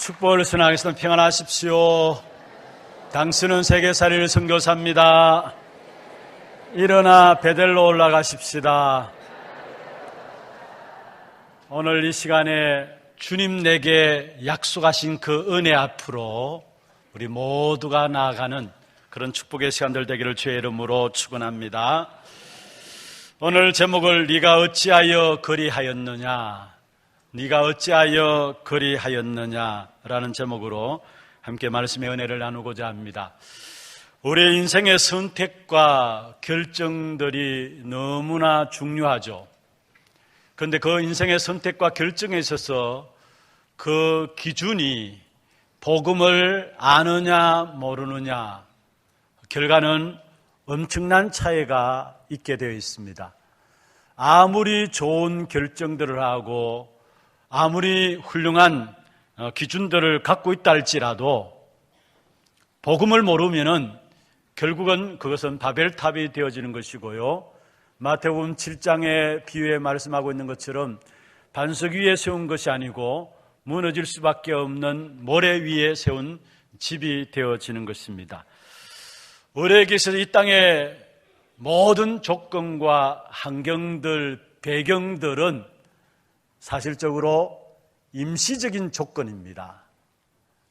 축복을 선하겠습니다. 평안하십시오. 당신은 세계살이를 선교사입니다. 일어나 베델로 올라가십시다. 오늘 이 시간에 주님 내게 약속하신 그 은혜 앞으로 우리 모두가 나아가는 그런 축복의 시간들 되기를 주의 이름으로 축원합니다. 오늘 제목을 네가 어찌하여 그리하였느냐, 네가 어찌하여 그리하였느냐라는 제목으로 함께 말씀의 은혜를 나누고자 합니다. 우리의 인생의 선택과 결정들이 너무나 중요하죠. 그런데 그 인생의 선택과 결정에 있어서 그 기준이 복음을 아느냐 모르느냐, 결과는 엄청난 차이가 있게 되어 있습니다. 아무리 좋은 결정들을 하고 아무리 훌륭한 기준들을 갖고 있다 할지라도 복음을 모르면은 결국은 그것은 바벨탑이 되어지는 것이고요. 마태복음 7장의 비유에 말씀하고 있는 것처럼 반석 위에 세운 것이 아니고 무너질 수밖에 없는 모래 위에 세운 집이 되어지는 것입니다. 우리에게 있어서 이 땅의 모든 조건과 환경들, 배경들은 사실적으로 임시적인 조건입니다.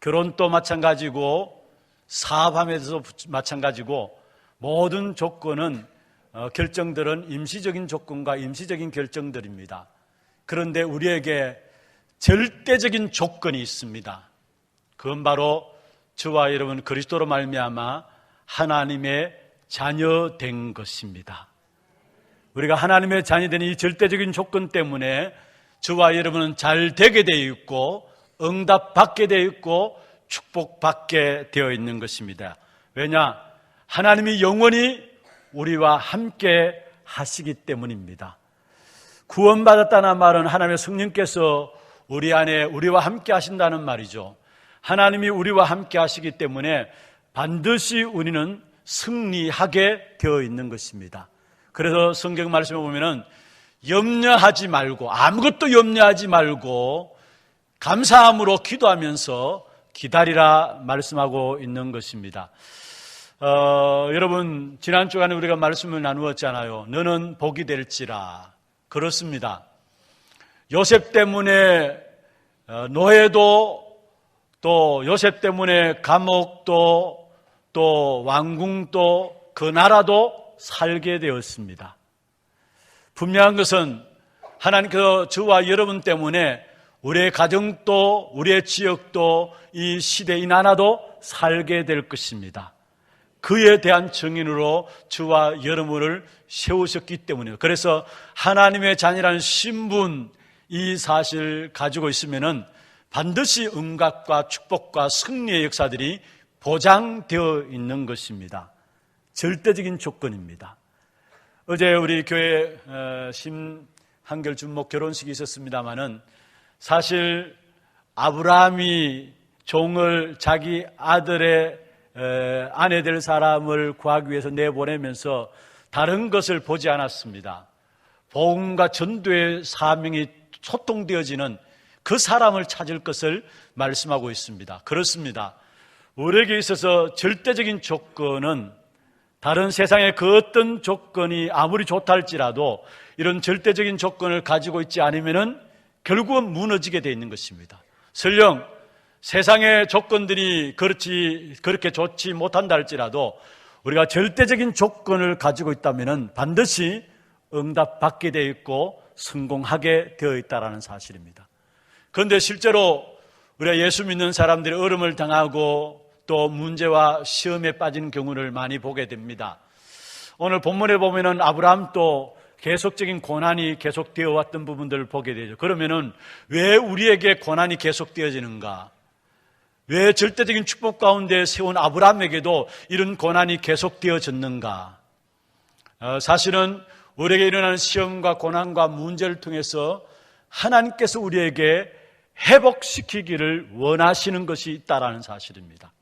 결혼도 마찬가지고 사업함에도 마찬가지고 모든 조건은 결정들은 임시적인 조건과 임시적인 결정들입니다. 그런데 우리에게 절대적인 조건이 있습니다. 그건 바로 저와 여러분 그리스도로 말미암아 하나님의 자녀된 것입니다. 우리가 하나님의 자녀된 이 절대적인 조건 때문에 저와 여러분은 잘 되게 되어 있고 응답받게 되어 있고 축복받게 되어 있는 것입니다. 왜냐? 하나님이 영원히 우리와 함께 하시기 때문입니다. 구원받았다는 말은 하나님의 성령께서 우리 안에 우리와 함께 하신다는 말이죠. 하나님이 우리와 함께 하시기 때문에 반드시 우리는 승리하게 되어 있는 것입니다. 그래서 성경 말씀에 보면은 염려하지 말고, 아무것도 염려하지 말고 감사함으로 기도하면서 기다리라 말씀하고 있는 것입니다. 여러분, 지난 주간에 우리가 말씀을 나누었잖아요. 너는 복이 될지라. 그렇습니다. 요셉 때문에 노예도, 또 요셉 때문에 감옥도, 또 왕궁도, 그 나라도 살게 되었습니다. 분명한 것은 하나님께서 저와 여러분 때문에 우리의 가정도, 우리의 지역도, 이 시대, 이 나라도 살게 될 것입니다. 그에 대한 증인으로 저와 여러분을 세우셨기 때문이에요. 그래서 하나님의 자녀라는 신분, 이 사실을 가지고 있으면은 반드시 응답과 축복과 승리의 역사들이 보장되어 있는 것입니다. 절대적인 조건입니다. 어제 우리 교회 심한결 준목 결혼식이 있었습니다마는 사실 아브라함이 종을 자기 아들의 아내 될 사람을 구하기 위해서 내보내면서 다른 것을 보지 않았습니다. 복음과 전도의 사명이 소통되어지는 그 사람을 찾을 것을 말씀하고 있습니다. 그렇습니다. 우리에게 있어서 절대적인 조건은 다른 세상의 그 어떤 조건이 아무리 좋다 할지라도 이런 절대적인 조건을 가지고 있지 않으면은 결국은 무너지게 되어 있는 것입니다. 설령 세상의 조건들이 그렇게 좋지 못한다 할지라도 우리가 절대적인 조건을 가지고 있다면은 반드시 응답받게 되어 있고 성공하게 되어 있다는 사실입니다. 그런데 실제로 우리가 예수 믿는 사람들이 어려움을 당하고 또 문제와 시험에 빠지는 경우를 많이 보게 됩니다. 오늘 본문에 보면은 아브라함도 계속적인 고난이 계속되어 왔던 부분들을 보게 되죠. 그러면은 왜 우리에게 고난이 계속되어지는가? 왜 절대적인 축복 가운데 세운 아브라함에게도 이런 고난이 계속되어졌는가? 사실은 우리에게 일어나는 시험과 고난과 문제를 통해서 하나님께서 우리에게 회복시키기를 원하시는 것이 있다는 사실입니다.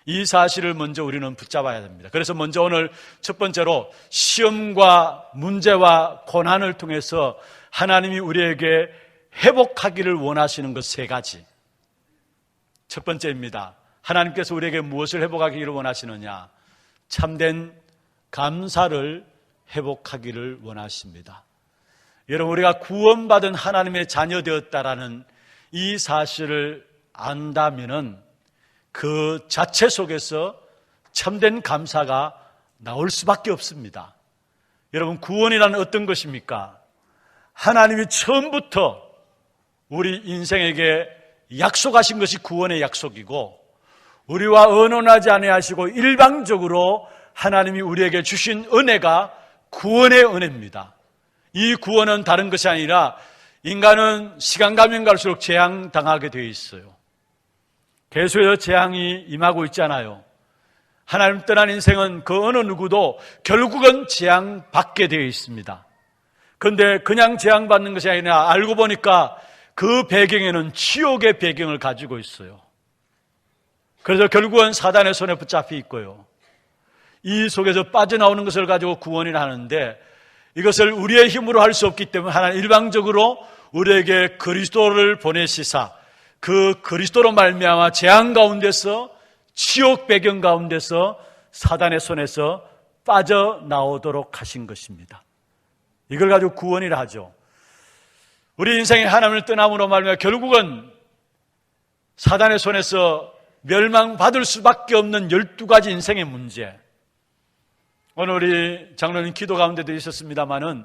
이 사실을 먼저 우리는 붙잡아야 됩니다. 그래서 먼저 오늘 첫 번째로 시험과 문제와 고난을 통해서 하나님이 우리에게 회복하기를 원하시는 것 세 가지. 첫 번째입니다. 하나님께서 우리에게 무엇을 회복하기를 원하시느냐? 참된 감사를 회복하기를 원하십니다. 여러분, 우리가 구원받은 하나님의 자녀 되었다라는 이 사실을 안다면은 그 자체 속에서 참된 감사가 나올 수밖에 없습니다. 여러분, 구원이란 어떤 것입니까? 하나님이 처음부터 우리 인생에게 약속하신 것이 구원의 약속이고, 우리와 언언하지 아니하시고 일방적으로 하나님이 우리에게 주신 은혜가 구원의 은혜입니다. 이 구원은 다른 것이 아니라 인간은 시간 가면 갈수록 재앙당하게 되어 있어요. 계속해서 재앙이 임하고 있잖아요. 하나님 떠난 인생은 그 어느 누구도 결국은 재앙받게 되어 있습니다. 그런데 그냥 재앙받는 것이 아니라 알고 보니까 그 배경에는 지옥의 배경을 가지고 있어요. 그래서 결국은 사단의 손에 붙잡혀 있고요. 이 속에서 빠져나오는 것을 가지고 구원이라 하는데, 이것을 우리의 힘으로 할 수 없기 때문에 하나님 일방적으로 우리에게 그리스도를 보내시사 그 그리스도로 말미암아 재앙 가운데서, 지옥 배경 가운데서 사단의 손에서 빠져나오도록 하신 것입니다. 이걸 가지고 구원이라 하죠. 우리 인생의 하나님을 떠남으로 말미암아 결국은 사단의 손에서 멸망받을 수밖에 없는 12가지 인생의 문제. 오늘 우리 장로님 기도 가운데도 있었습니다마는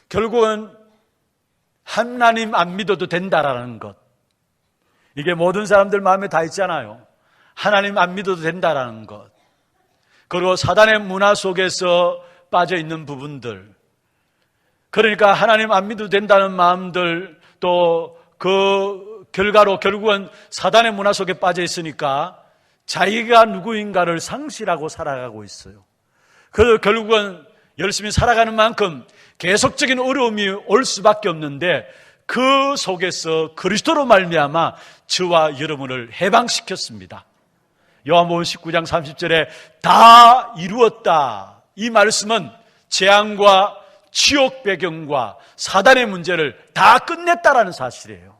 결국은 하나님 안 믿어도 된다라는 것. 이게 모든 사람들 마음에 다 있잖아요. 하나님 안 믿어도 된다라는 것. 그리고 사단의 문화 속에서 빠져 있는 부분들. 그러니까 하나님 안 믿어도 된다는 마음들, 또 그 결과로 결국은 사단의 문화 속에 빠져 있으니까 자기가 누구인가를 상실하고 살아가고 있어요. 그래서 결국은 열심히 살아가는 만큼 계속적인 어려움이 올 수밖에 없는데, 그 속에서 그리스도로 말미암아 저와 여러분을 해방시켰습니다. 요한복음 19장 30절에 다 이루었다, 이 말씀은 재앙과 지옥 배경과 사단의 문제를 다 끝냈다라는 사실이에요.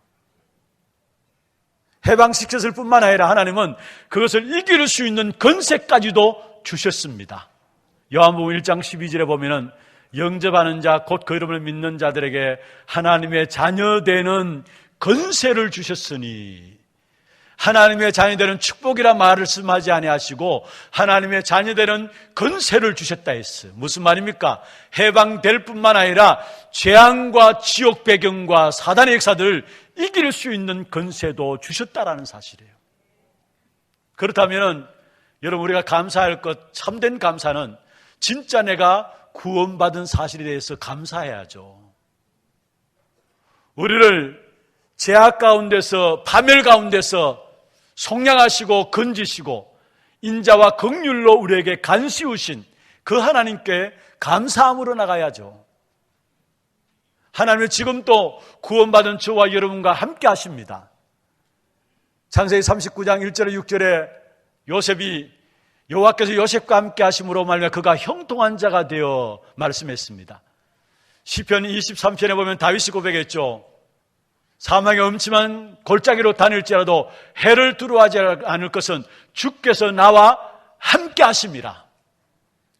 해방시켰을 뿐만 아니라 하나님은 그것을 이길 수 있는 권세까지도 주셨습니다. 요한복음 1장 12절에 보면은 영접하는 자, 곧 그 이름을 믿는 자들에게 하나님의 자녀되는 권세를 주셨으니, 하나님의 자녀되는 축복이라 말씀하지 아니하시고 하나님의 자녀되는 권세를 주셨다 했어요. 무슨 말입니까? 해방될 뿐만 아니라 재앙과 지옥 배경과 사단의 역사들을 이길 수 있는 권세도 주셨다라는 사실이에요. 그렇다면 여러분, 우리가 감사할 것, 참된 감사는 진짜 내가 구원받은 사실에 대해서 감사해야죠. 우리를 죄악 가운데서, 파멸 가운데서 속량하시고 건지시고 인자와 긍휼로 우리에게 간시우신 그 하나님께 감사함으로 나가야죠. 하나님은 지금 또 구원받은 저와 여러분과 함께 하십니다. 창세기 39장 1절에 6절에 요셉이 여호와께서 요셉과 함께 하심으로 말미암아 그가 형통한 자가 되어 말씀했습니다. 시편 23편에 보면 다윗이 고백했죠. 사망의 음침한 골짜기로 다닐지라도 해를 두려워하지 않을 것은 주께서 나와 함께 하심이라.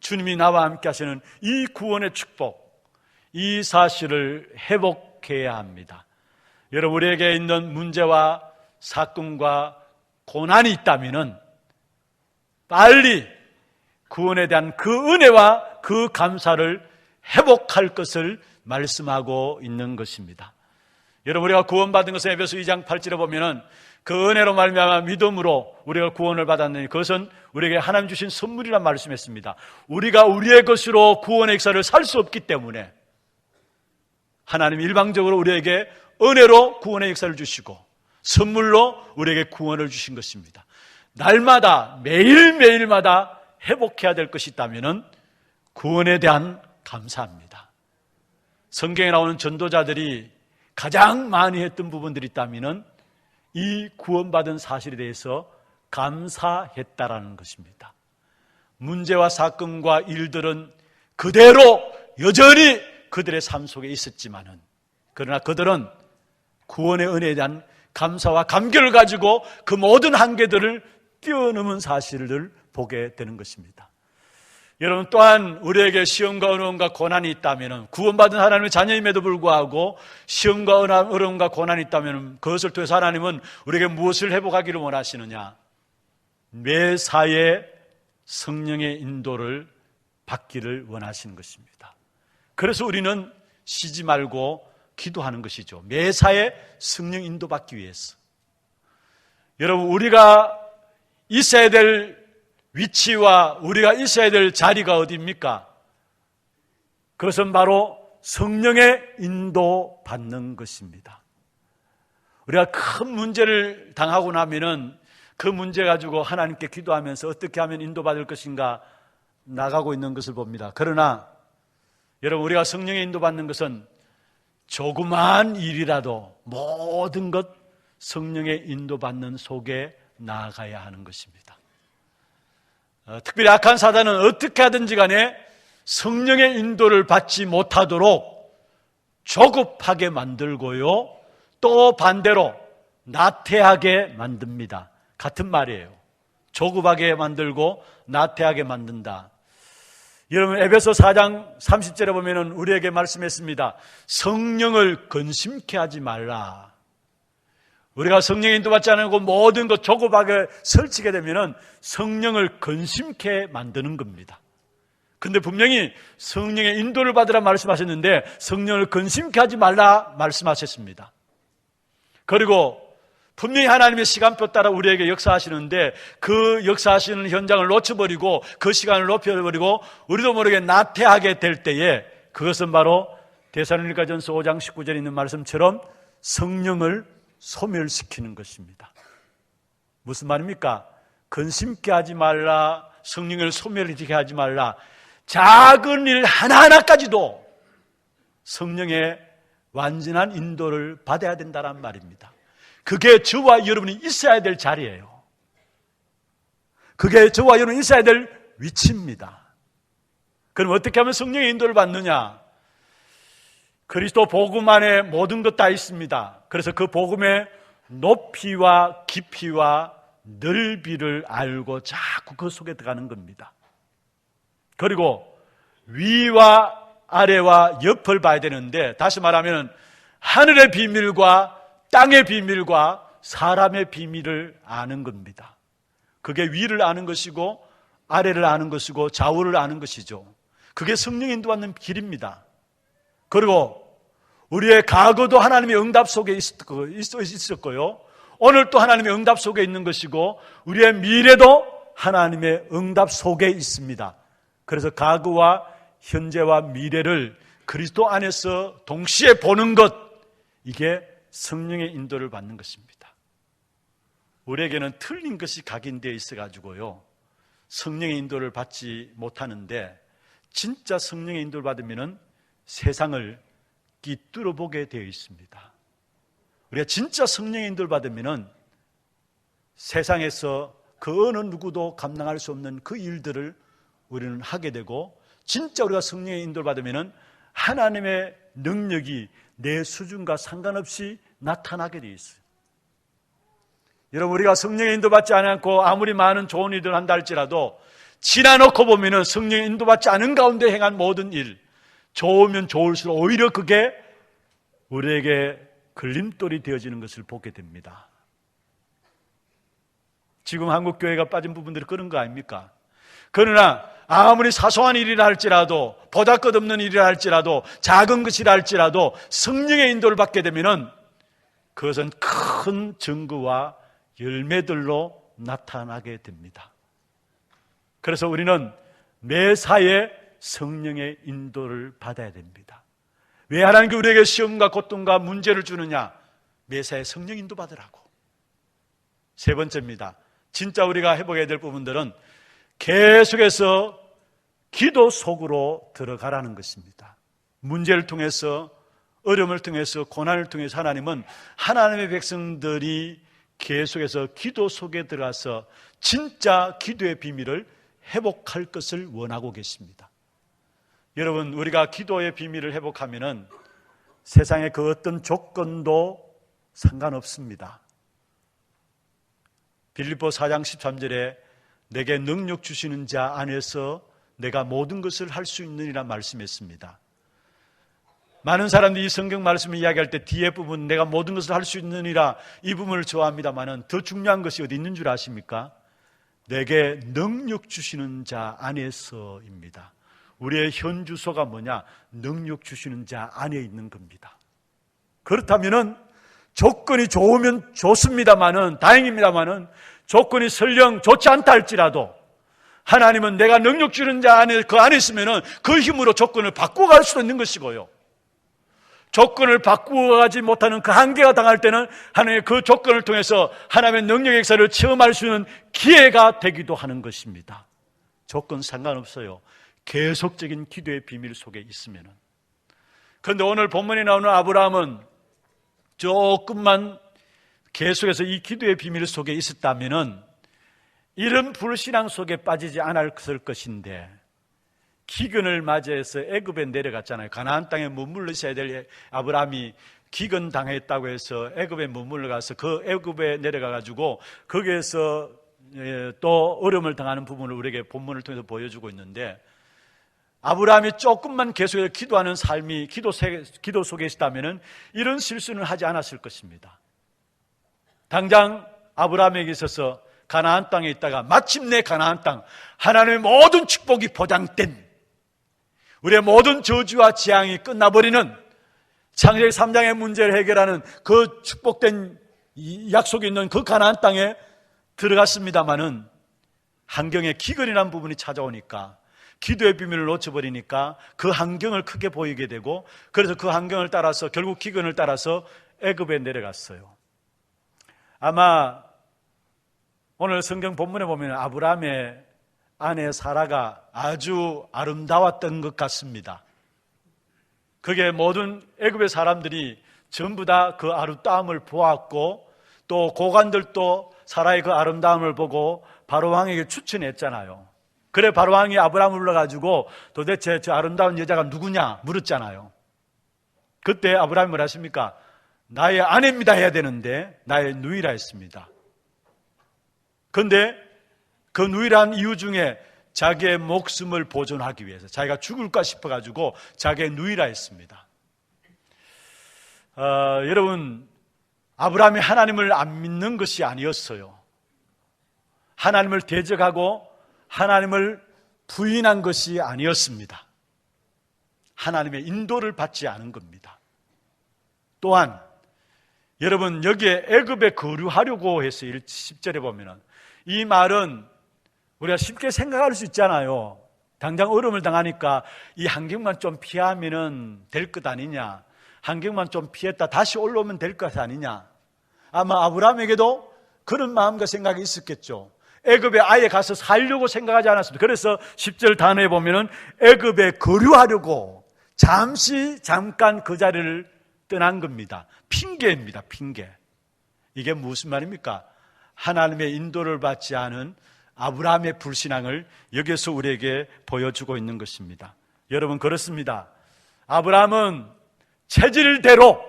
주님이 나와 함께 하시는 이 구원의 축복, 이 사실을 회복해야 합니다. 여러분, 우리에게 있는 문제와 사건과 고난이 있다면은 빨리 구원에 대한 그 은혜와 그 감사를 회복할 것을 말씀하고 있는 것입니다. 여러분, 우리가 구원받은 것은 에베소 2장 8절에 보면은 그 은혜로 말미암아 믿음으로 우리가 구원을 받았느니 그것은 우리에게 하나님 주신 선물이란 말씀했습니다. 우리가 우리의 것으로 구원의 역사를 살 수 없기 때문에 하나님 일방적으로 우리에게 은혜로 구원의 역사를 주시고 선물로 우리에게 구원을 주신 것입니다. 날마다 매일매일마다 회복해야 될 것이 있다면 구원에 대한 감사합니다. 성경에 나오는 전도자들이 가장 많이 했던 부분들이 있다면 이 구원받은 사실에 대해서 감사했다라는 것입니다. 문제와 사건과 일들은 그대로 여전히 그들의 삶 속에 있었지만은, 그러나 그들은 구원의 은혜에 대한 감사와 감격을 가지고 그 모든 한계들을 뛰어넘은 사실을 보게 되는 것입니다. 여러분, 또한 우리에게 시험과 어려움과 고난이 있다면, 구원받은 하나님의 자녀임에도 불구하고 시험과 어려움과 고난이 있다면 그것을 통해서 하나님은 우리에게 무엇을 회복하기를 원하시느냐? 매사에 성령의 인도를 받기를 원하시는 것입니다. 그래서 우리는 쉬지 말고 기도하는 것이죠. 매사에 성령 인도 받기 위해서. 여러분, 우리가 있어야 될 위치와 우리가 있어야 될 자리가 어디입니까? 그것은 바로 성령의 인도 받는 것입니다. 우리가 큰 문제를 당하고 나면은 그 문제 가지고 하나님께 기도하면서 어떻게 하면 인도받을 것인가 나가고 있는 것을 봅니다. 그러나 여러분, 우리가 성령의 인도받는 것은 조그마한 일이라도 모든 것 성령의 인도받는 속에 나아가야 하는 것입니다. 특별히 악한 사단은 어떻게 하든지 간에 성령의 인도를 받지 못하도록 조급하게 만들고요, 또 반대로 나태하게 만듭니다. 같은 말이에요. 조급하게 만들고 나태하게 만든다. 여러분, 에베소 4장 30절에 보면은 우리에게 말씀했습니다. 성령을 근심케 하지 말라. 우리가 성령의 인도받지 않고 모든 것 조급하게 설치게 되면은 성령을 근심케 만드는 겁니다. 근데 분명히 성령의 인도를 받으라 말씀하셨는데 성령을 근심케 하지 말라 말씀하셨습니다. 그리고 분명히 하나님의 시간표 따라 우리에게 역사하시는데 그 역사하시는 현장을 놓쳐버리고 그 시간을 높여버리고 우리도 모르게 나태하게 될 때에 그것은 바로 데살로니가전서 5장 19절에 있는 말씀처럼 성령을 소멸시키는 것입니다. 무슨 말입니까? 근심케 하지 말라, 성령을 소멸시키게 하지 말라. 작은 일 하나하나까지도 성령의 완전한 인도를 받아야 된다는 말입니다. 그게 저와 여러분이 있어야 될 자리예요. 그게 저와 여러분이 있어야 될 위치입니다. 그럼 어떻게 하면 성령의 인도를 받느냐? 그리스도 복음 안에 모든 것 다 있습니다. 그래서 그 복음의 높이와 깊이와 넓이를 알고 자꾸 그 속에 들어가는 겁니다. 그리고 위와 아래와 옆을 봐야 되는데, 다시 말하면 하늘의 비밀과 땅의 비밀과 사람의 비밀을 아는 겁니다. 그게 위를 아는 것이고 아래를 아는 것이고 좌우를 아는 것이죠. 그게 성령 인도받는 길입니다. 그리고 우리의 과거도 하나님의 응답 속에 있었고요, 오늘 또 하나님의 응답 속에 있는 것이고 우리의 미래도 하나님의 응답 속에 있습니다. 그래서 과거와 현재와 미래를 그리스도 안에서 동시에 보는 것, 이게 성령의 인도를 받는 것입니다. 우리에게는 틀린 것이 각인되어 있어가지고요, 성령의 인도를 받지 못하는데, 진짜 성령의 인도를 받으면 세상을 깃들어 보게 되어 있습니다. 우리가 진짜 성령의 인도를 받으면 세상에서 그 어느 누구도 감당할 수 없는 그 일들을 우리는 하게 되고, 진짜 우리가 성령의 인도를 받으면 하나님의 능력이 내 수준과 상관없이 나타나게 되어 있어요. 여러분, 우리가 성령의 인도받지 않고 아무리 많은 좋은 일들을 한다 할지라도 지나놓고 보면 성령의 인도받지 않은 가운데 행한 모든 일, 좋으면 좋을수록 오히려 그게 우리에게 걸림돌이 되어지는 것을 보게 됩니다. 지금 한국 교회가 빠진 부분들이 그런 거 아닙니까? 그러나 아무리 사소한 일이라 할지라도, 보잘것없는 일이라 할지라도, 작은 것이라 할지라도 성령의 인도를 받게 되면 그것은 큰 증거와 열매들로 나타나게 됩니다. 그래서 우리는 매사에 성령의 인도를 받아야 됩니다. 왜 하나님께 우리에게 시험과 고통과 문제를 주느냐? 매사에 성령 인도 받으라고. 세 번째입니다. 진짜 우리가 회복해야 될 부분들은 계속해서 기도 속으로 들어가라는 것입니다. 문제를 통해서, 어려움을 통해서, 고난을 통해서 하나님은 하나님의 백성들이 계속해서 기도 속에 들어가서 진짜 기도의 비밀을 회복할 것을 원하고 계십니다. 여러분, 우리가 기도의 비밀을 회복하면은 세상의 그 어떤 조건도 상관없습니다. 빌립보 4장 13절에 내게 능력 주시는 자 안에서 내가 모든 것을 할 수 있느니라 말씀했습니다. 많은 사람들이 이 성경 말씀을 이야기할 때 뒤에 부분 내가 모든 것을 할 수 있느니라 이 부분을 좋아합니다만 더 중요한 것이 어디 있는 줄 아십니까? 내게 능력 주시는 자 안에서입니다. 우리의 현 주소가 뭐냐? 능력 주시는 자 안에 있는 겁니다. 그렇다면은 조건이 좋으면 좋습니다만은, 다행입니다만은 조건이 설령 좋지 않다 할지라도 하나님은 내가 능력 주는 자 안에 그 안에 있으면은 그 힘으로 조건을 바꿔갈 수도 있는 것이고요. 조건을 바꾸어가지 못하는 그 한계가 당할 때는 하나님의 그 조건을 통해서 하나님의 능력의 역사를 체험할 수 있는 기회가 되기도 하는 것입니다. 조건 상관없어요. 계속적인 기도의 비밀 속에 있으면은. 그런데 오늘 본문에 나오는 아브라함은 조금만 계속해서 이 기도의 비밀 속에 있었다면은 이런 불신앙 속에 빠지지 않았을 것인데, 기근을 맞이해서 애굽에 내려갔잖아요. 가나안 땅에 머물러 있어야 될 아브라함이 기근 당했다고 해서 애굽에 머물러 가서 그 애굽에 내려가 가지고 거기에서 또 어려움을 당하는 부분을 우리에게 본문을 통해서 보여주고 있는데, 아브라함이 조금만 계속해서 기도하는 삶이 기도 속에 있다면은 이런 실수는 하지 않았을 것입니다. 당장 아브라함에게 있어서 가나안 땅에 있다가 마침내 가나안 땅, 하나님의 모든 축복이 보장된, 우리의 모든 저주와 재앙이 끝나버리는 창세기 3장의 문제를 해결하는 그 축복된 약속이 있는 그 가나안 땅에 들어갔습니다마는 환경에 기근이라는 부분이 찾아오니까, 기도의 비밀을 놓쳐버리니까 그 환경을 크게 보이게 되고, 그래서 그 환경을 따라서 결국 기근을 따라서 애굽에 내려갔어요. 아마 오늘 성경 본문에 보면 아브라함의 아내 사라가 아주 아름다웠던 것 같습니다. 그게 모든 애굽의 사람들이 전부 다 그 아름다움을 보았고, 또 고관들도 사라의 그 아름다움을 보고 바로 왕에게 추천했잖아요. 그래 바로 왕이 아브라함을 불러가지고 도대체 저 아름다운 여자가 누구냐 물었잖아요. 그때 아브라함이 뭐라 했습니까? 나의 아내입니다 해야 되는데 나의 누이라 했습니다. 그런데 그 누이라는 이유 중에 자기의 목숨을 보존하기 위해서, 자기가 죽을까 싶어가지고 자기의 누이라 했습니다. 여러분, 아브라함이 하나님을 안 믿는 것이 아니었어요. 하나님을 대적하고 하나님을 부인한 것이 아니었습니다. 하나님의 인도를 받지 않은 겁니다. 또한 여러분, 여기에 애굽에 거류하려고 해서 10절에 보면은 이 말은 우리가 쉽게 생각할 수 있잖아요. 당장 어려움을 당하니까 이 환경만 좀 피하면은 될 것 아니냐, 환경만 좀 피했다 다시 올라오면 될 것 아니냐. 아마 아브라함에게도 그런 마음과 생각이 있었겠죠. 애굽에 아예 가서 살려고 생각하지 않았습니다. 그래서 10절 단어에 보면은 애굽에 거류하려고 잠깐 그 자리를 떠난 겁니다. 핑계입니다. 핑계. 이게 무슨 말입니까? 하나님의 인도를 받지 않은 아브라함의 불신앙을 여기서 우리에게 보여주고 있는 것입니다. 여러분, 그렇습니다. 아브라함은 체질대로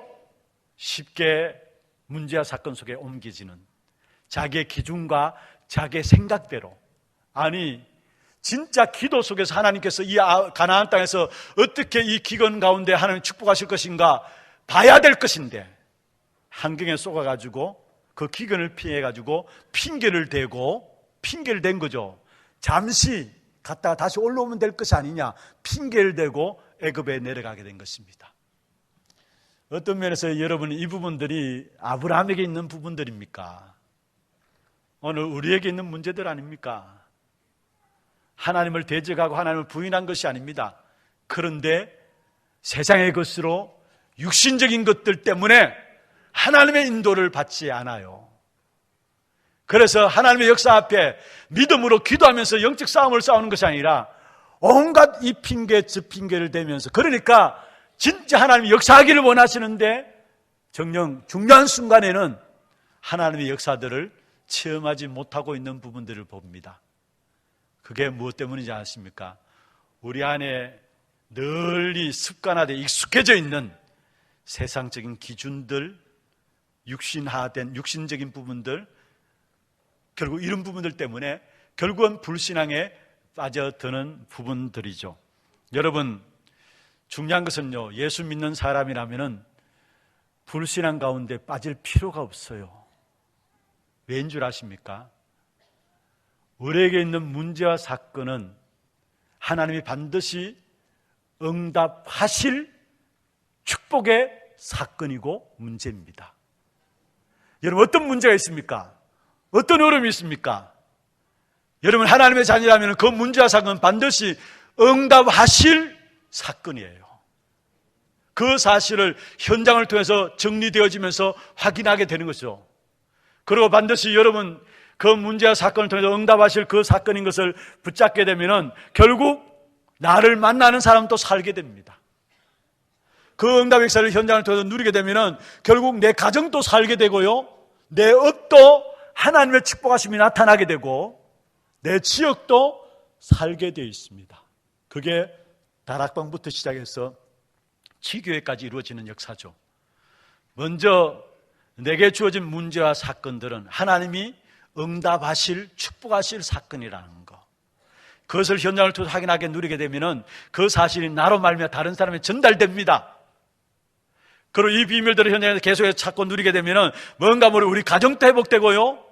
쉽게 문제와 사건 속에 옮기지는, 자기의 기준과 자기의 생각대로, 아니 진짜 기도 속에서 하나님께서 이 가나안 땅에서 어떻게 이 기근 가운데 하나님 축복하실 것인가 봐야 될 것인데 환경에 쏘가가지고 그 기근을 피해가지고 핑계를 댄 거죠. 잠시 갔다가 다시 올라오면 될 것이 아니냐, 핑계를 대고 애굽에 내려가게 된 것입니다. 어떤 면에서 여러분, 이 부분들이 아브라함에게 있는 부분들입니까? 오늘 우리에게 있는 문제들 아닙니까? 하나님을 대적하고 하나님을 부인한 것이 아닙니다. 그런데 세상의 것으로 육신적인 것들 때문에 하나님의 인도를 받지 않아요. 그래서 하나님의 역사 앞에 믿음으로 기도하면서 영적 싸움을 싸우는 것이 아니라 온갖 이 핑계 저 핑계를 대면서, 그러니까 진짜 하나님이 역사하기를 원하시는데 정녕 중요한 순간에는 하나님의 역사들을 체험하지 못하고 있는 부분들을 봅니다. 그게 무엇 때문인지 아십니까? 우리 안에 널리 습관화되어 익숙해져 있는 세상적인 기준들, 육신화된 육신적인 부분들, 결국 이런 부분들 때문에 결국은 불신앙에 빠져드는 부분들이죠. 여러분, 중요한 것은요, 예수 믿는 사람이라면은 불신앙 가운데 빠질 필요가 없어요. 왜인 줄 아십니까? 우리에게 있는 문제와 사건은 하나님이 반드시 응답하실 축복의 사건이고 문제입니다. 여러분, 어떤 문제가 있습니까? 어떤 어려움이 있습니까? 여러분, 하나님의 자녀라면 그 문제와 사건은 반드시 응답하실 사건이에요. 그 사실을 현장을 통해서 정리되어지면서 확인하게 되는 것이죠. 그리고 반드시 여러분, 그 문제와 사건을 통해서 응답하실 그 사건인 것을 붙잡게 되면 결국 나를 만나는 사람도 살게 됩니다. 그 응답의 역사를 현장을 통해서 누리게 되면 결국 내 가정도 살게 되고요, 내 업도 하나님의 축복하심이 나타나게 되고 내 지역도 살게 되어 있습니다. 그게 다락방부터 시작해서 지교회까지 이루어지는 역사죠. 먼저 내게 주어진 문제와 사건들은 하나님이 응답하실, 축복하실 사건이라는 거, 그것을 현장을 통해서 확인하게 누리게 되면 그 사실이 나로 말미암아 다른 사람에 전달됩니다. 그리고 이 비밀들을 현장에서 계속해서 찾고 누리게 되면 뭔가 모르게 우리 가정도 회복되고요,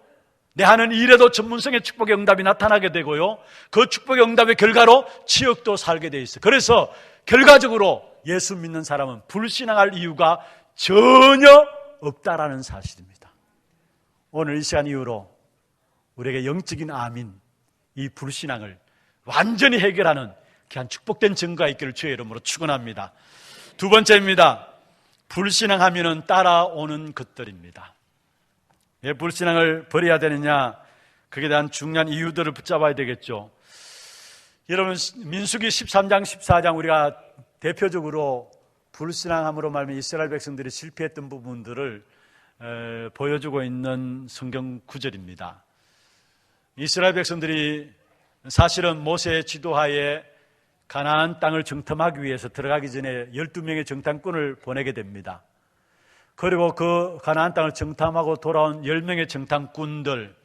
내 하는 일에도 전문성의 축복의 응답이 나타나게 되고요, 그 축복의 응답의 결과로 지역도 살게 돼 있어요. 그래서 결과적으로 예수 믿는 사람은 불신앙할 이유가 전혀 없다라는 사실입니다. 오늘 이 시간 이후로 우리에게 영적인 아민, 이 불신앙을 완전히 해결하는 귀한 축복된 증거가 있기를 주의 이름으로 축원합니다. 두 번째입니다. 불신앙하면은 따라오는 것들입니다. 왜 불신앙을 버려야 되느냐? 그에 대한 중요한 이유들을 붙잡아야 되겠죠. 여러분, 민수기 13장, 14장 우리가 대표적으로 불신앙함으로 말하면 이스라엘 백성들이 실패했던 부분들을 보여주고 있는 성경 구절입니다. 이스라엘 백성들이 사실은 모세의 지도하에 가나안 땅을 정탐하기 위해서 들어가기 전에 12명의 정탐꾼을 보내게 됩니다. 그리고 그 가나안 땅을 정탐하고 돌아온 10명의 정탐꾼들,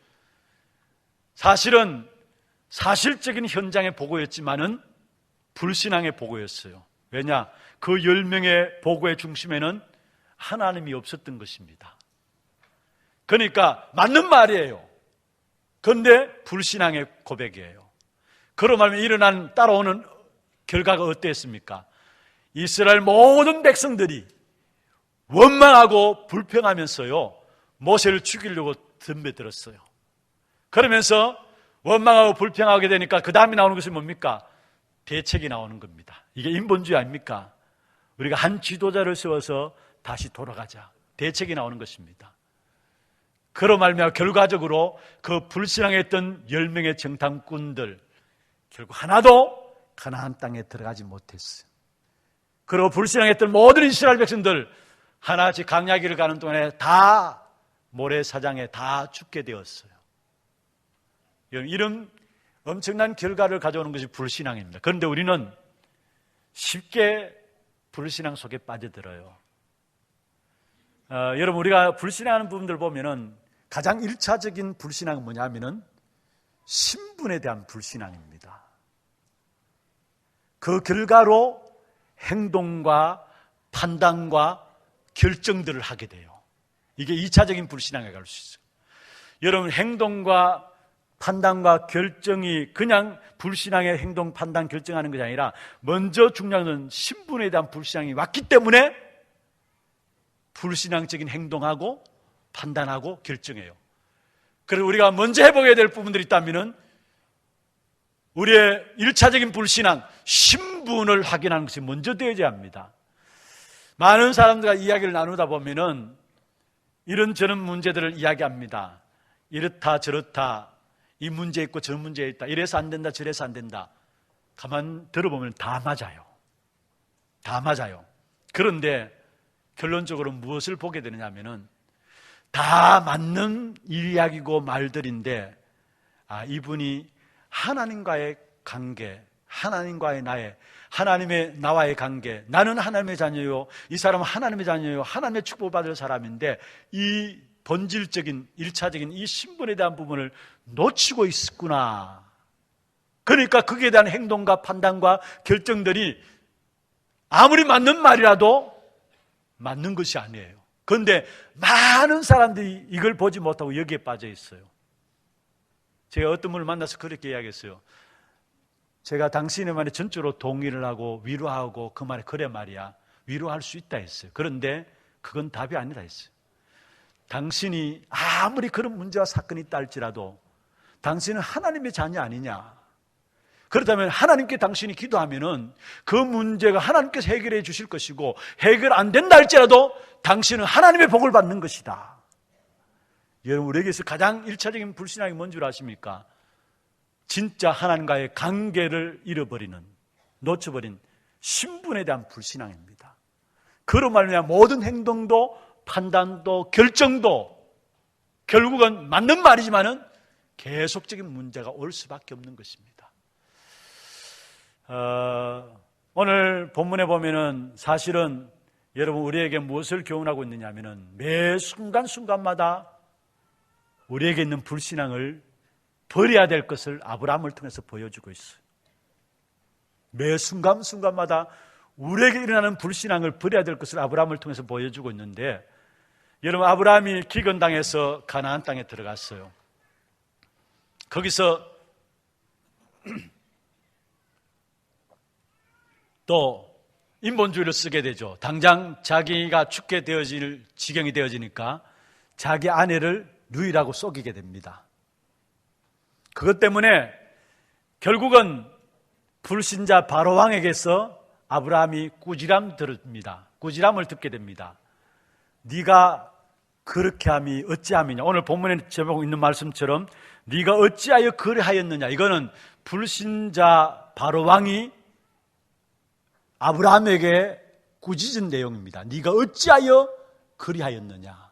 사실은 사실적인 현장의 보고였지만은 불신앙의 보고였어요. 왜냐? 그 10명의 보고의 중심에는 하나님이 없었던 것입니다. 그러니까 맞는 말이에요. 그런데 불신앙의 고백이에요. 그로 말하면 일어난 따라오는 결과가 어땠습니까? 이스라엘 모든 백성들이 원망하고 불평하면서요, 모세를 죽이려고 덤벼들었어요. 그러면서 원망하고 불평하게 되니까 그 다음에 나오는 것이 뭡니까? 대책이 나오는 겁니다. 이게 인본주의 아닙니까? 우리가 한 지도자를 세워서 다시 돌아가자. 대책이 나오는 것입니다. 그로 말미암아 결과적으로 그 불신앙했던 10명의 정탐꾼들 결국 하나도 가나안 땅에 들어가지 못했어요. 그리고 불신앙했던 모든 이스라엘 백성들 하나씩 광야길을 가는 동안에 다 모래사장에 다 죽게 되었어요. 이런 엄청난 결과를 가져오는 것이 불신앙입니다. 그런데 우리는 쉽게 불신앙 속에 빠져들어요. 여러분, 우리가 불신앙하는 부분들 보면은 가장 1차적인 불신앙은 뭐냐 하면은 신분에 대한 불신앙입니다. 그 결과로 행동과 판단과 결정들을 하게 돼요. 이게 2차적인 불신앙에 갈 수 있어요. 여러분, 행동과 판단과 결정이 그냥 불신앙의 행동, 판단, 결정하는 것이 아니라 먼저 중요한 건 신분에 대한 불신앙이 왔기 때문에 불신앙적인 행동하고 판단하고 결정해요. 그래서 우리가 먼저 해보게 될 부분들이 있다면 우리의 1차적인 불신앙, 신분을 확인하는 것이 먼저 되어야 합니다. 많은 사람들과 이야기를 나누다 보면은 이런저런 문제들을 이야기합니다. 이렇다 저렇다, 이 문제 있고 저 문제 있다, 이래서 안 된다 저래서 안 된다. 가만 들어보면 다 맞아요. 다 맞아요. 그런데 결론적으로 무엇을 보게 되느냐 하면은 다 맞는 이야기고 말들인데 이분이 하나님과의 관계, 하나님과의 하나님의 나와의 관계, 나는 하나님의 자녀요, 이 사람은 하나님의 자녀요, 하나님의 축복받을 사람인데 이 본질적인 1차적인 이 신분에 대한 부분을 놓치고 있구나. 그러니까 거기에 대한 행동과 판단과 결정들이 아무리 맞는 말이라도 맞는 것이 아니에요. 그런데 많은 사람들이 이걸 보지 못하고 여기에 빠져 있어요. 제가 어떤 분을 만나서 그렇게 이야기했어요. 제가 당신의 말에 전적으로 동의를 하고 위로하고 그 말에 그래 말이야, 위로할 수 있다 했어요. 그런데 그건 답이 아니라 했어요. 당신이 아무리 그런 문제와 사건이 있다 할지라도 당신은 하나님의 자녀 아니냐. 그렇다면 하나님께 당신이 기도하면은 그 문제가 하나님께서 해결해 주실 것이고, 해결 안 된다 할지라도 당신은 하나님의 복을 받는 것이다. 여러분, 우리에게서 가장 1차적인 불신앙이 뭔 줄 아십니까? 진짜 하나님과의 관계를 잃어버리는, 놓쳐버린 신분에 대한 불신앙입니다. 그로 말미암아 모든 행동도 판단도 결정도 결국은 맞는 말이지만은 계속적인 문제가 올 수밖에 없는 것입니다. 오늘 본문에 보면은 사실은 여러분 우리에게 무엇을 교훈하고 있느냐 하면은 매 순간순간마다 우리에게 있는 불신앙을 버려야 될 것을 아브라함을 통해서 보여주고 있어요. 매 순간순간마다 우리에게 일어나는 불신앙을 버려야 될 것을 아브라함을 통해서 보여주고 있는데, 여러분 아브라함이 기근당해서 가나안 땅에 들어갔어요. 거기서 또 인본주의를 쓰게 되죠. 당장 자기가 죽게 되어질 지경이 되어지니까 자기 아내를 누이라고 속이게 됩니다. 그것 때문에 결국은 불신자 바로왕에게서 아브라함이 꾸지람 들읍니다. 꾸지람을 듣게 됩니다. 네가 그렇게 함이 어찌함이냐. 오늘 본문에 제목 있는 말씀처럼 네가 어찌하여 그리하였느냐. 이거는 불신자 바로왕이 아브라함에게 꾸짖은 내용입니다. 네가 어찌하여 그리하였느냐.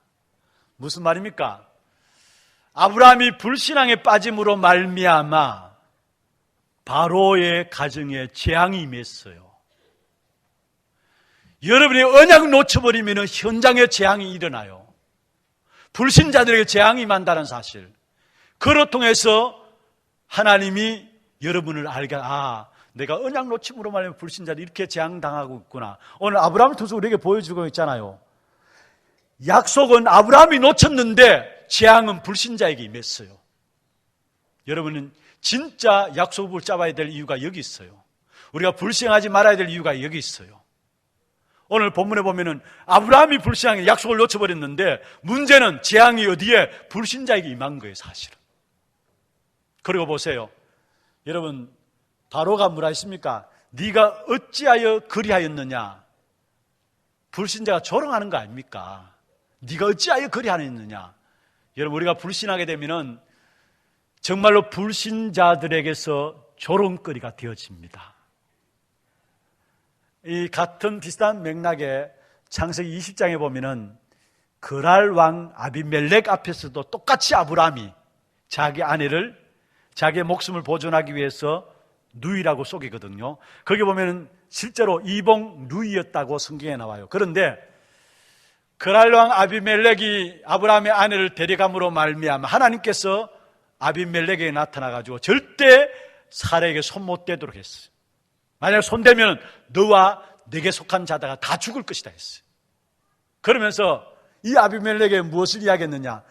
무슨 말입니까? 아브라함이 불신앙에 빠짐으로 말미암아 바로의 가정에 재앙이 임했어요. 여러분이 언약을 놓쳐버리면 현장에 재앙이 일어나요. 불신자들에게 재앙이 임한다는 사실. 그로 통해서 하나님이 여러분을 알게, 내가 언약 놓침으로 말하면 불신자들이 이렇게 재앙당하고 있구나. 오늘 아브라함을 통해서 우리에게 보여주고 있잖아요. 약속은 아브라함이 놓쳤는데 재앙은 불신자에게 임했어요. 여러분은 진짜 약속을 잡아야 될 이유가 여기 있어요. 우리가 불신하지 말아야 될 이유가 여기 있어요. 오늘 본문에 보면은 아브라함이 불신앙에 약속을 놓쳐버렸는데 문제는 재앙이 어디에? 불신자에게 임한 거예요, 사실은. 그리고 보세요. 여러분, 바로가 뭐라 했습니까? 네가 어찌하여 그리하였느냐. 불신자가 조롱하는 거 아닙니까? 네가 어찌하여 그리하였느냐. 여러분, 우리가 불신하게 되면은 정말로 불신자들에게서 조롱거리가 되어집니다. 이 같은 비슷한 맥락에 창세기 20장에 보면은 그랄 왕 아비멜렉 앞에서도 똑같이 아브라함이 자기 아내를 자기의 목숨을 보존하기 위해서 누이라고 속이거든요. 거기 보면은 실제로 이봉 누이였다고 성경에 나와요. 그런데 그랄 왕 아비멜렉이 아브라함의 아내를 데려감으로 말미암아 하나님께서 아비멜렉에게 나타나가지고 절대 사례에게 손 못 대도록 했어요. 만약 손대면 너와 내게 속한 자다가 다 죽을 것이다 했어요. 그러면서 이 아비멜렉에게 무엇을 이야기했느냐?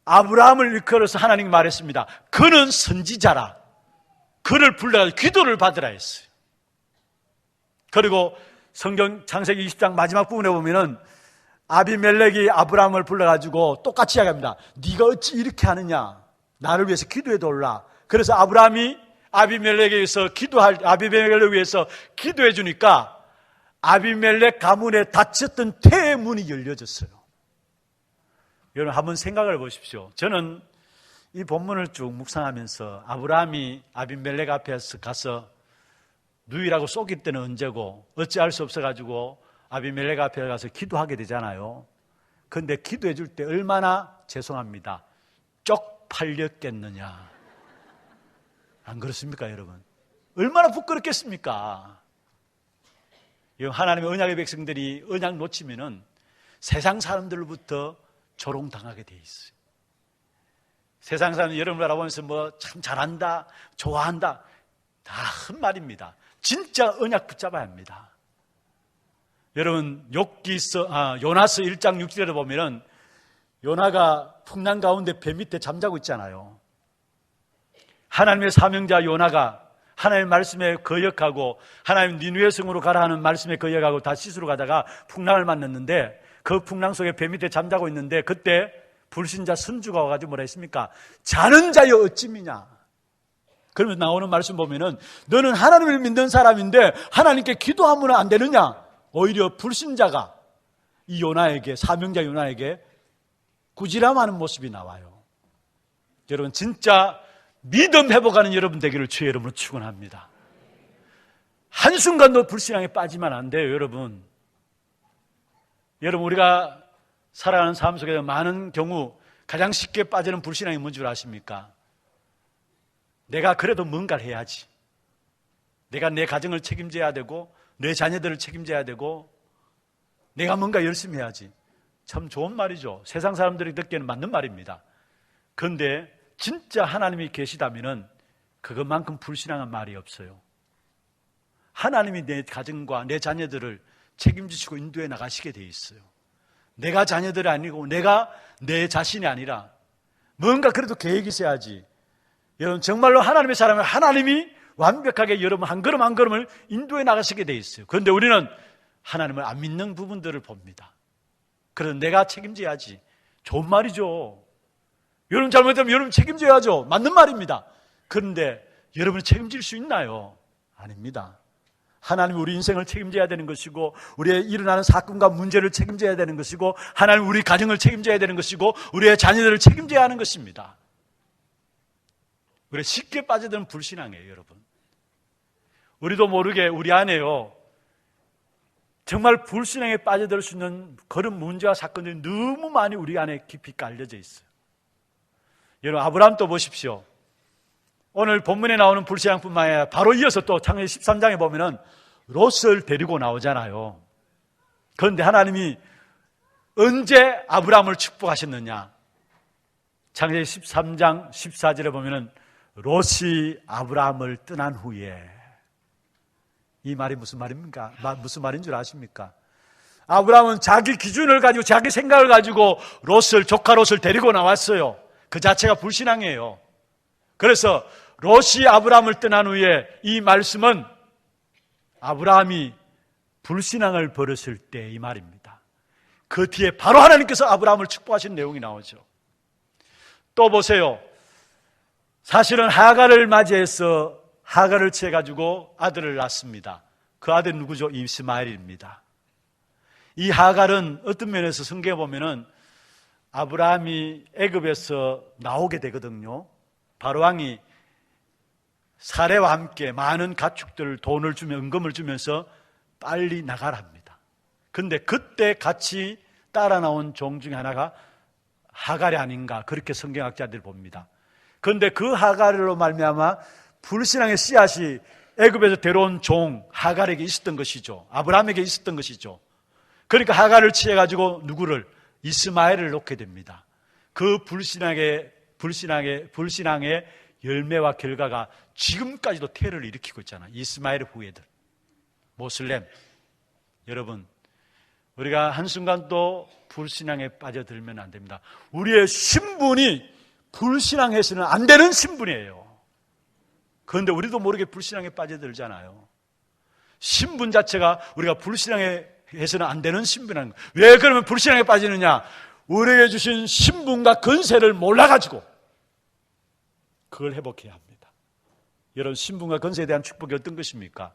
아브라함을 일컬어서 하나님이 말했습니다. 그는 선지자라. 그를 불러서 기도를 받으라 했어요. 그리고 성경 창세기 20장 마지막 부분에 보면은 아비멜렉이 아브라함을 불러가지고 똑같이 이야기합니다. 네가 어찌 이렇게 하느냐? 나를 위해서 기도해 달라. 그래서 아브라함이 아비멜렉에게서 아비멜렉을 위해서 기도해 주니까 아비멜렉 가문에 닫혔던 태의 문이 열려졌어요. 여러분 한번 생각을 보십시오. 저는 이 본문을 쭉 묵상하면서 아브라함이 아비멜렉 앞에서 가서 누이라고 속일 때는 언제고 어찌할 수 없어가지고 아비멜렉 앞에 가서 기도하게 되잖아요. 그런데 기도해 줄 때 얼마나 죄송합니다. 쪽팔렸겠느냐. 안 그렇습니까, 여러분? 얼마나 부끄럽겠습니까? 하나님의 언약의 백성들이 언약 놓치면은 세상 사람들로부터 조롱당하게 돼 있어요. 세상 사람들 여러분을 알아보면서 뭐 참 잘한다, 좋아한다, 다 헛말입니다. 진짜 언약 붙잡아야 합니다. 여러분 요나서 1장 6절에 보면은 요나가 풍랑 가운데 배 밑에 잠자고 있잖아요. 하나님의 사명자 요나가 하나님의 말씀에 거역하고 하나님 니느웨 성으로 가라 하는 말씀에 거역하고 다시스로 가다가 풍랑을 만났는데 그 풍랑 속에 배 밑에 잠자고 있는데 그때 불신자 선주가 와가지고 뭐라 했습니까? 자는 자여 어찌미냐? 그러면 나오는 말씀 보면은 너는 하나님을 믿는 사람인데 하나님께 기도하면 안 되느냐? 오히려 불신자가 이 요나에게, 사명자 요나에게 꾸지람하는 모습이 나와요. 여러분 진짜 믿음 회복하는 여러분 되기를 주의 이름으로 축원합니다. 한순간도 불신앙에 빠지면 안 돼요. 여러분 우리가 살아가는 삶 속에서 많은 경우 가장 쉽게 빠지는 불신앙이 뭔 줄 아십니까? 내가 그래도 뭔가를 해야지, 내가 내 가정을 책임져야 되고 내 자녀들을 책임져야 되고 내가 뭔가 열심히 해야지. 참 좋은 말이죠. 세상 사람들이 듣기에는 맞는 말입니다. 그런데 진짜 하나님이 계시다면은 그것만큼 불신앙한 말이 없어요. 하나님이 내 가정과 내 자녀들을 책임지시고 인도해 나가시게 돼 있어요. 내가 자녀들이 아니고 내가 내 자신이 아니라 뭔가 그래도 계획이 있어야지. 여러분 정말로 하나님의 사람은 하나님이 완벽하게 여러분 한 걸음 한 걸음을 인도해 나가시게 돼 있어요. 그런데 우리는 하나님을 안 믿는 부분들을 봅니다. 그래서 내가 책임져야지. 좋은 말이죠. 여러분 잘못하면 여러분 책임져야죠. 맞는 말입니다. 그런데 여러분이 책임질 수 있나요? 아닙니다. 하나님이 우리 인생을 책임져야 되는 것이고 우리의 일어나는 사건과 문제를 책임져야 되는 것이고 하나님 우리 가정을 책임져야 되는 것이고 우리의 자녀들을 책임져야 하는 것입니다. 우리 쉽게 빠져드는 불신앙이에요. 여러분 우리도 모르게 우리 안에요 정말 불신앙에 빠져들 수 있는 그런 문제와 사건들이 너무 많이 우리 안에 깊이 깔려져 있어요. 여러분 아브라함도 보십시오. 오늘 본문에 나오는 불신앙뿐만 아니라 바로 이어서 또 창세기 13장에 보면은 롯을 데리고 나오잖아요. 그런데 하나님이 언제 아브라함을 축복하셨느냐? 창세기 13장 14절에 보면은 롯이 아브라함을 떠난 후에, 이 말이 무슨 말입니까? 무슨 말인 줄 아십니까? 아브라함은 자기 기준을 가지고 자기 생각을 가지고 조카 롯을 데리고 나왔어요. 그 자체가 불신앙이에요. 그래서 롯이 아브라함을 떠난 후에 이 말씀은 아브라함이 불신앙을 벌였을 때 이 말입니다. 그 뒤에 바로 하나님께서 아브라함을 축복하신 내용이 나오죠. 또 보세요. 사실은 하갈을 맞이해서 하갈을 취해가지고 아들을 낳습니다. 그 아들은 누구죠? 이스마엘입니다. 이 하갈은 어떤 면에서 성경에 보면은 아브라함이 애굽에서 나오게 되거든요. 바로왕이 사례와 함께 많은 가축들 돈을 주면 은금을 주면서 빨리 나가라 합니다. 그런데 그때 같이 따라 나온 종 중에 하나가 하갈이 아닌가 그렇게 성경학자들이 봅니다. 그런데 그 하갈로 말미암아 불신앙의 씨앗이 애굽에서 데려온 종 하갈에게 있었던 것이죠. 아브라함에게 있었던 것이죠. 그러니까 하갈을 취해가지고 누구를? 이스마엘을 놓게 됩니다. 그 불신앙의 열매와 결과가 지금까지도 테러를 일으키고 있잖아요. 이스마엘의 후예들, 모슬렘. 여러분, 우리가 한순간도 불신앙에 빠져들면 안 됩니다. 우리의 신분이 불신앙해서는 안 되는 신분이에요. 그런데 우리도 모르게 불신앙에 빠져들잖아요. 신분 자체가 우리가 불신앙에 해서는 안 되는 신분이라는 거예요. 왜 그러면 불신앙에 빠지느냐? 우리에게 주신 신분과 건세를 몰라가지고 그걸 회복해야 합니다. 여러분, 신분과 건세에 대한 축복이 어떤 것입니까?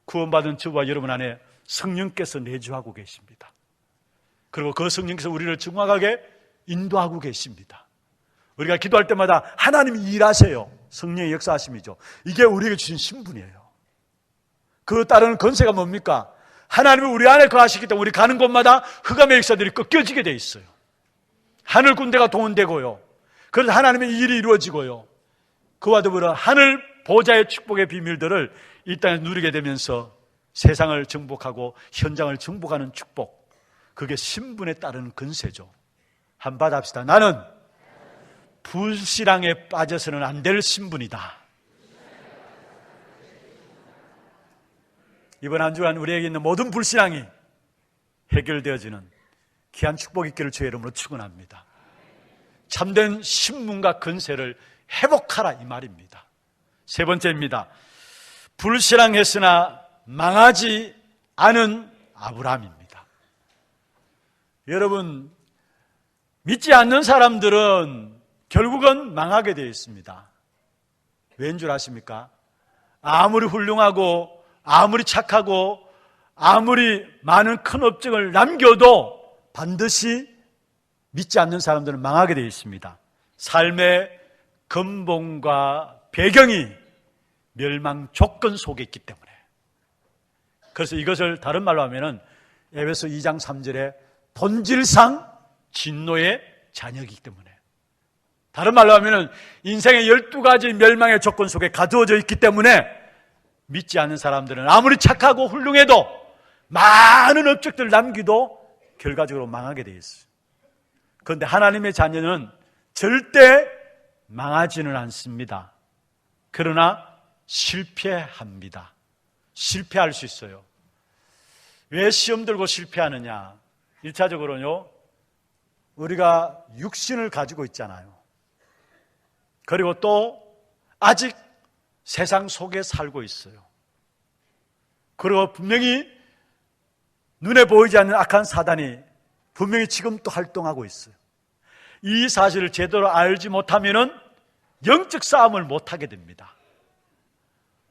구원받은 저와 여러분 안에 성령께서 내주하고 계십니다. 그리고 그 성령께서 우리를 정확하게 인도하고 계십니다. 우리가 기도할 때마다 하나님이 일하세요. 성령의 역사하심이죠. 이게 우리에게 주신 신분이에요. 그 따르는 건세가 뭡니까? 하나님이 우리 안에 거하시기 때문에 우리 가는 곳마다 흑암의 역사들이 꺾여지게 돼 있어요. 하늘 군대가 동원되고요. 그래서 하나님의 일이 이루어지고요. 그와 더불어 하늘 보좌의 축복의 비밀들을 이 땅에 누리게 되면서 세상을 정복하고 현장을 정복하는 축복, 그게 신분에 따른 근세죠. 한번 합시다. 나는 불신앙에 빠져서는 안 될 신분이다. 이번 한 주간 우리에게 있는 모든 불신앙이 해결되어지는 귀한 축복 있기를 주의 이름으로 축원합니다. 참된 신분과 근세를 회복하라 이 말입니다. 세 번째입니다. 불신앙했으나 망하지 않은 아브라함입니다. 여러분, 믿지 않는 사람들은 결국은 망하게 되어 있습니다. 왜인 줄 아십니까? 아무리 훌륭하고 아무리 착하고 아무리 많은 큰 업적을 남겨도 반드시 믿지 않는 사람들은 망하게 되어 있습니다. 삶의 근본과 배경이 멸망 조건 속에 있기 때문에. 그래서 이것을 다른 말로 하면은 에베소 2장 3절에 본질상 진노의 자녀이기 때문에, 다른 말로 하면은 인생의 12가지 멸망의 조건 속에 가두어져 있기 때문에 믿지 않는 사람들은 아무리 착하고 훌륭해도 많은 업적들을 남기도 결과적으로 망하게 되어 있어요. 그런데 하나님의 자녀는 절대 망하지는 않습니다. 그러나 실패합니다. 실패할 수 있어요. 왜 시험 들고 실패하느냐? 1차적으로요, 우리가 육신을 가지고 있잖아요. 그리고 또 아직 세상 속에 살고 있어요. 그리고 분명히 눈에 보이지 않는 악한 사단이 분명히 지금 또 활동하고 있어요. 이 사실을 제대로 알지 못하면은 영적 싸움을 못하게 됩니다.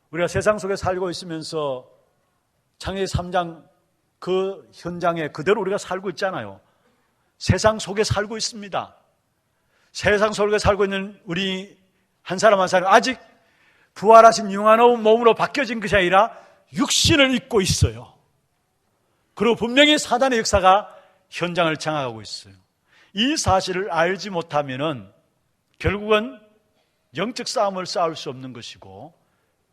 우리가 세상 속에 살고 있으면서 창세기 3장 그 현장에 그대로 우리가 살고 있잖아요. 세상 속에 살고 있습니다. 세상 속에 살고 있는 우리 한 사람 한 사람 아직 부활하신 영화로운 몸으로 바뀌어진 것이 아니라 육신을 입고 있어요. 그리고 분명히 사단의 역사가 현장을 장악하고 있어요. 이 사실을 알지 못하면은 결국은 영적 싸움을 싸울 수 없는 것이고,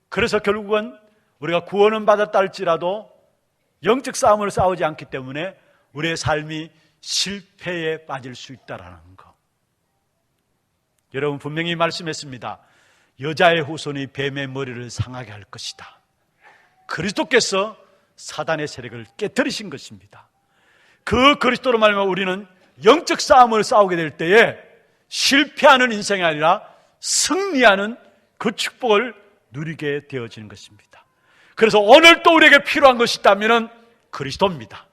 그래서 결국은 우리가 구원은 받았다 할지라도 영적 싸움을 싸우지 않기 때문에 우리의 삶이 실패에 빠질 수 있다는 것. 여러분, 분명히 말씀했습니다. 여자의 후손이 뱀의 머리를 상하게 할 것이다. 그리스도께서 사단의 세력을 깨뜨리신 것입니다. 그 그리스도로 말미암아 우리는 영적 싸움을 싸우게 될 때에 실패하는 인생이 아니라 승리하는 그 축복을 누리게 되어지는 것입니다. 그래서 오늘 또 우리에게 필요한 것이 있다면 그리스도입니다.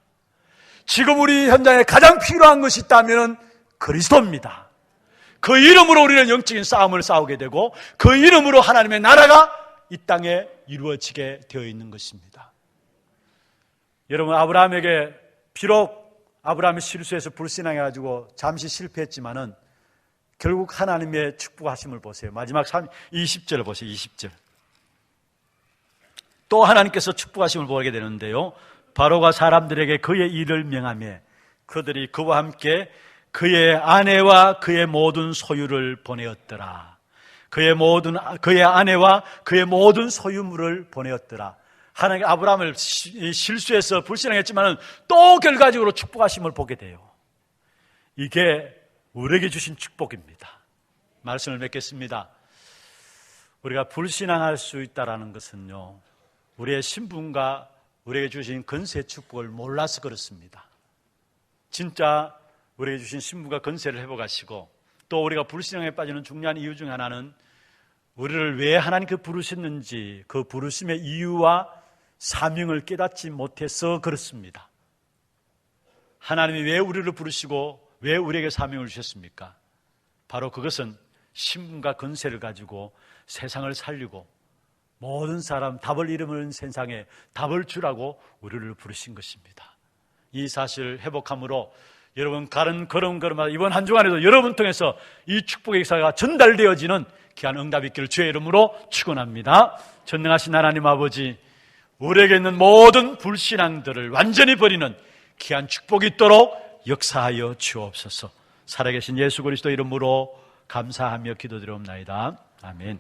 지금 우리 현장에 가장 필요한 것이 있다면 그리스도입니다. 그 이름으로 우리는 영적인 싸움을 싸우게 되고 그 이름으로 하나님의 나라가 이 땅에 이루어지게 되어 있는 것입니다. 여러분, 아브라함에게 비록 아브라함이 실수해서 불신앙해가지고 잠시 실패했지만은 결국 하나님의 축복하심을 보세요. 마지막 20절을 보세요. 20절. 또 하나님께서 축복하심을 보게 되는데요, 바로가 사람들에게 그의 일을 명하며 그들이 그와 함께 그의 아내와 그의 모든 소유를 보내었더라. 그의 아내와 그의 모든 소유물을 보내었더라. 하나님 아브라함을 실수해서 불신앙했지만 또 결과적으로 축복하심을 보게 돼요. 이게 우리에게 주신 축복입니다. 말씀을 맺겠습니다. 우리가 불신앙할 수 있다는 것은요, 우리의 신분과 우리에게 주신 근세 축복을 몰라서 그렇습니다. 진짜 우리에게 주신 신분과 근세를 회복하시고, 또 우리가 불신앙에 빠지는 중요한 이유 중 하나는 우리를 왜 하나님께 부르셨는지 그 부르심의 이유와 사명을 깨닫지 못해서 그렇습니다. 하나님이 왜 우리를 부르시고 왜 우리에게 사명을 주셨습니까? 바로 그것은 신분과 근세를 가지고 세상을 살리고 모든 사람 답을 잃으면 세상에 답을 주라고 우리를 부르신 것입니다. 이 사실을 회복함으로 여러분 걸음걸음마다 이번 한 주간에도 여러분 통해서 이 축복의 역사가 전달되어지는 귀한 응답이 있기를 주의 이름으로 축원합니다. 전능하신 하나님 아버지, 우리에게 있는 모든 불신앙들을 완전히 버리는 귀한 축복이 있도록 역사하여 주옵소서. 살아계신 예수 그리스도 이름으로 감사하며 기도드리옵나이다. 아멘.